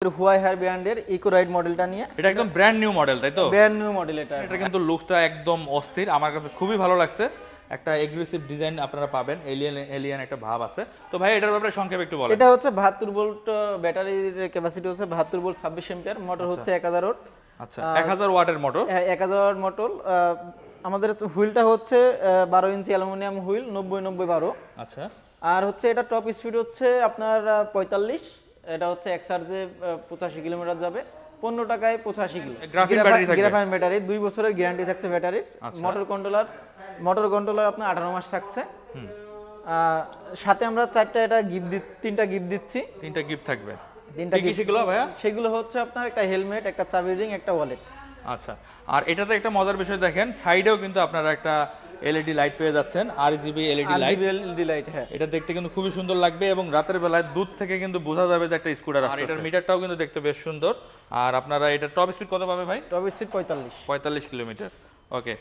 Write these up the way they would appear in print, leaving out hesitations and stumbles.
Huawei হার ব্র্যান্ডের eco ride মডেলটা নিয়ে। এটা একদম ব্র্যান্ড নিউ মডেল, তাই তো? ব্র্যান্ড নিউ মডেল এটা। এটা কিন্তু লুকসটা একদম অস্থির, আমার কাছে খুবই ভালো লাগছে। একটা এগ্রেসিভ ডিজাইন আপনারা পাবেন, এলিয়ান একটা ভাব আছে। তো ভাই এটার ব্যাপারে সংক্ষেপে একটু বলেন। এটা হচ্ছে 72 ভোল্ট ব্যাটারির ক্যাপাসিটি হচ্ছে 72 ভোল্ট 26 অ্যাম্পিয়ার, মোটর হচ্ছে 1000 ওয়াট। আচ্ছা 1000 ওয়াটের মোটর। 1000 watt motor. আমাদের হুইলটা হচ্ছে 12 ইঞ্চি অ্যালুমিনিয়াম হুইল 90-90-12। আচ্ছা। আর হচ্ছে এটা টপ স্পিড হচ্ছে আপনার 45। এটা হচ্ছে এক চার্জে 85 কিলোমিটার যাবে। 15 টাকায় 85 কিলো। গ্রাফাইন ব্যাটারি 2 বছরের গ্যারান্টি থাকছে ব্যাটারির। মোটর কন্ট্রোলার আপনার 18 মাস থাকছে। সাথে আমরা তিনটা গিফট দিচ্ছি। তিনটা গিফট থাকবে। কি সেগুলো ভাইয়া? সেগুলো হচ্ছে আপনার একটা হেলমেট, একটা চাবি রিং, একটা ওয়ালেট। আচ্ছা, আর এটাতে একটা মজার বিষয় দেখেন, সাইডেও কিন্তু আপনারা একটা এলইডি লাইট পেয়ে যাচ্ছেন, আরজিবি এলইডি লাইট। হ্যাঁ, এটা দেখতে কিন্তু খুবই সুন্দর লাগবে এবং রাতের বেলায় দূর থেকে কিন্তু বোঝা যাবে যে একটা স্কুটার আসছে। এটার মিটারটাও কিন্তু দেখতে বেশ সুন্দর। আর আপনারা এটা টপ স্পিড কত পাবে ভাই? Top speed 45 kilometre. ওকে,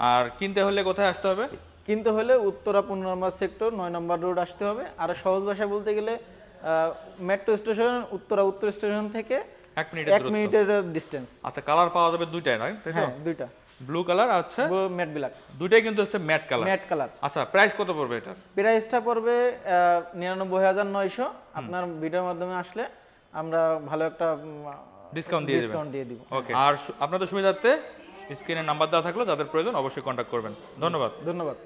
আর কিনতে হলে কোথায় আসতে হবে? কিনতে হলে Uttara 15 number sector 9 number road আসতে হবে। আর সহজ ভাষায় বলতে গেলে মেট্রো স্টেশন উত্তর স্টেশন থেকে 1 মিনিটের ডিসটেন্স। আচ্ছা, কালার পাওয়া যাবে দুইটাই, নয়? হ্যাঁ, দুইটা, ব্লু কালার আর হচ্ছে ম্যাট ব্ল্যাক। দুইটাই কিন্তু হচ্ছে ম্যাট কালার। আচ্ছা, প্রাইস কত পড়বে এটার? প্রাইসটা পড়বে 99,900। আপনার ভিডিওর মাধ্যমে আসলে আমরা ভালো একটা ডিসকাউন্ট দিয়ে দিব। ওকে, আর আপনাদের সুবিধার্থে স্ক্রিনে নাম্বার দেওয়া থাকলো, যাদের প্রয়োজন অবশ্যই কন্ট্যাক্ট করবেন। ধন্যবাদ।